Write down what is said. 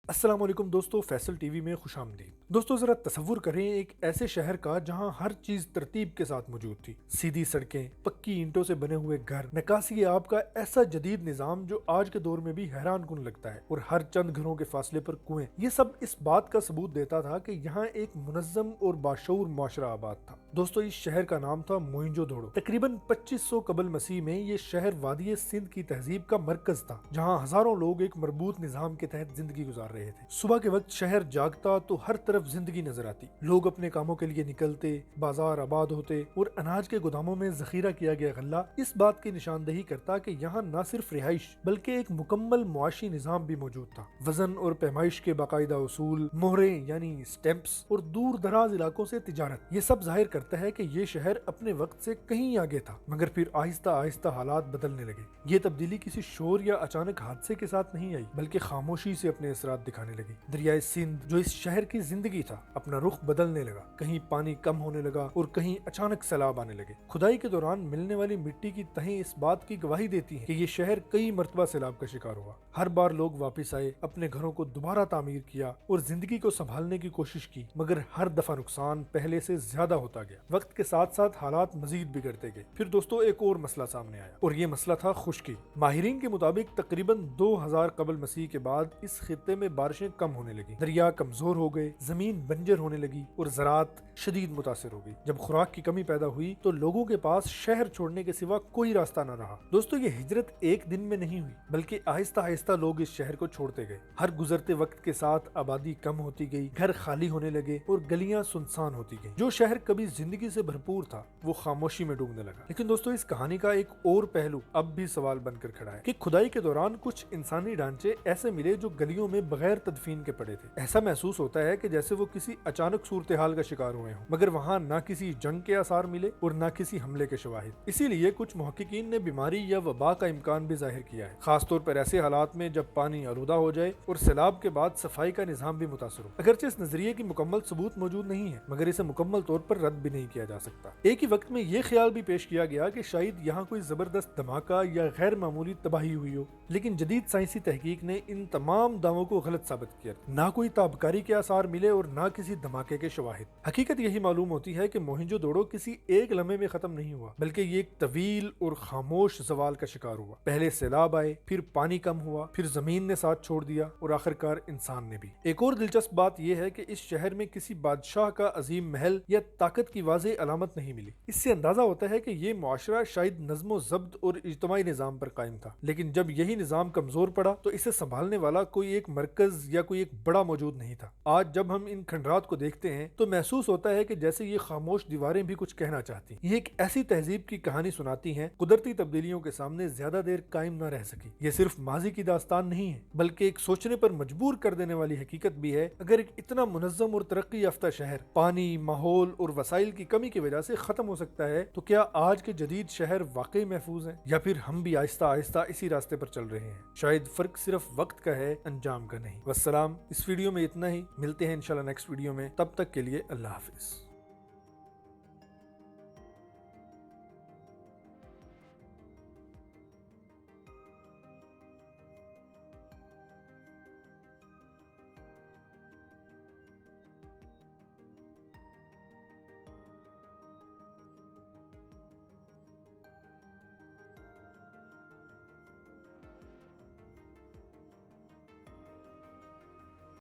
अस्सलाम वालेकुम दोस्तों, फैसल टीवी में खुश आमदीद। दोस्तों ज़रा तसव्वुर करें एक ऐसे शहर का जहां हर चीज़ तरतीब के साथ मौजूद थी। सीधी सड़कें, पक्की ईंटों से बने हुए घर, निकासी आब का ऐसा जदीद निज़ाम जो आज के दौर में भी हैरान कुन लगता है, और हर चंद घरों के फासले पर कुएं। ये सब इस बात का सबूत देता था कि यहाँ एक मुनज़्ज़म और बाशऊर मुआशरा आबाद था। दोस्तों इस शहर का नाम था मोइंजोदड़ो। तकरीबन 2500 कबल मसीह में ये शहर वादी सिंध की तहजीब का मरकज था, जहाँ हजारों लोग एक मरबूत निज़ाम के तहत जिंदगी गुजार रहे थे। सुबह के वक्त शहर जागता तो हर तरफ जिंदगी नजर आती। लोग अपने कामों के लिए निकलते, बाजार आबाद होते और अनाज के गोदामों में जखीरा किया गया गल्ला इस बात की निशानदही करता कि यहाँ न सिर्फ रिहाइश बल्कि एक मुकम्मल मुआशी निज़ाम भी मौजूद था। वजन और पैमाइश के बाकायदा उसूल, मोहरें यानी स्टैंप्स और दूर दराज इलाकों से तिजारत, ये सब जाहिर करता है कि ये शहर अपने वक्त से कहीं आगे था। मगर फिर आहिस्ता आहिस्ता हालात बदलने लगे। ये तब्दीली किसी शोर या अचानक हादसे के साथ नहीं आई, बल्कि खामोशी से अपने असरात दिखाने लगी। दरियाए सिंध जो इस शहर की जिंदगी था, अपना रुख बदलने लगा। कहीं पानी कम होने लगा और कहीं अचानक सैलाब आने लगे। खुदाई के दौरान मिलने वाली मिट्टी की तहें इस बात की गवाही देती हैं कि ये शहर कई मरतबा सैलाब का शिकार हुआ। हर बार लोग वापस आए, अपने घरों को दोबारा तामीर किया और जिंदगी को संभालने की कोशिश की, मगर हर दफा नुकसान पहले से ज्यादा होता गया। वक्त के साथ साथ हालात मजीद बिगड़ते गए। फिर दोस्तों एक और मसला सामने आया, और ये मसला था खुश्की। माहिरीन के मुताबिक तकरीबन 2000 कबल मसीह के बाद इस खित्ते में बारिशें कम होने लगी, दरिया कमजोर हो गए, जमीन बंजर होने लगी और ज़राअत शदीद मुतासिर हो गई। जब खुराक की कमी पैदा हुई तो लोगों के पास शहर छोड़ने के सिवा कोई रास्ता न रहा। दोस्तों ये हिजरत एक दिन में नहीं हुई, बल्कि आहिस्ता आहिस्ता लोग इस शहर को छोड़ते गए। हर गुजरते वक्त के साथ आबादी कम होती गई, घर खाली होने लगे और गलियां सुनसान होती गई। जो शहर कभी जिंदगी से भरपूर था वो खामोशी में डूबने लगा। लेकिन दोस्तों इस कहानी का एक और पहलू अब भी सवाल बनकर खड़ा है कि खुदाई के दौरान कुछ इंसानी ढांचे ऐसे मिले जो गलियों में बगैर तदफीन के पड़े थे। ऐसा महसूस होता है कि जैसे वो किसी अचानक सूरत हाल का शिकार हुए हों, मगर वहाँ ना किसी जंग के आसार मिले और ना किसी हमले के शवाहिद। इसीलिए कुछ मुहक्किकीन ने बीमारी या वबा का इम्कान भी जाहिर किया है, खासतौर पर ऐसे हालात में जब पानी आलूदा हो जाए और सैलाब के बाद सफाई का निजाम भी मुतासर हो। अगरचे इस नजरिए की मुकम्मल सबूत मौजूद नहीं है, मगर इसे मुकम्मल तौर पर रद्द भी नहीं किया जा सकता। एक ही वक्त में ये ख्याल भी पेश किया गया कि शायद यहाँ कोई जबरदस्त धमाका या गैर मामूली तबाही हुई हो, लेकिन जदीद साइंसी तहकीक ने इन तमाम दावों को गलत साबित किया। ना कोई ताबकारी के आसार मिले और ना किसी धमाके के शवाहिद। हकीकत यही मालूम होती है कि मोहिंजोदड़ो किसी एक लम्हे में खत्म नहीं हुआ, बल्कि ये एक तवील और खामोश जवाल का शिकार हुआ। पहले सैलाब आए, फिर पानी कम हुआ, फिर जमीन ने साथ छोड़ दिया और आखिरकार इंसान ने भी। एक और दिलचस्प बात यह है कि इस शहर में किसी बादशाह का अजीम महल या ताकत की वाज़ेह अलामत नहीं मिली। इससे अंदाजा होता है कि ये मुआशरा शायद नज़्म ज़ब्त और इज्तिमाई निज़ाम पर कायम था, लेकिन जब यही निज़ाम कमजोर पड़ा तो इसे संभालने वाला कोई एक मरकज या कोई एक बड़ा मौजूद नहीं था। आज जब हम इन खंडरात को देखते हैं तो महसूस होता है कि जैसे ये खामोश दीवारें भी कुछ कहना चाहती। ये एक ऐसी तहजीब की कहानी सुनाती हैं, कुदरती तब्दीलियों के सामने ज्यादा देर कायम न रह सकी। ये सिर्फ माजी की दास्तान नहीं है, बल्कि एक सोचने पर मजबूर कर देने वाली हकीकत भी है। अगर एक इतना मुनज़्ज़म और तरक्की याफ्ता शहर पानी, माहौल और वसाइल की कमी की वजह से खत्म हो सकता है, तो क्या आज के जदीद शहर वाकई महफूज है, या फिर हम भी आहिस्ता आहिस्ता इसी रास्ते पर चल रहे हैं? शायद फर्क सिर्फ वक्त का है, अंजाम का नहीं। वस्सलाम। इस वीडियो में इतना ही, मिलते हैं इंशाल्लाह नेक्स्ट वीडियो में। तब तक के लिए अल्लाह हाफिज।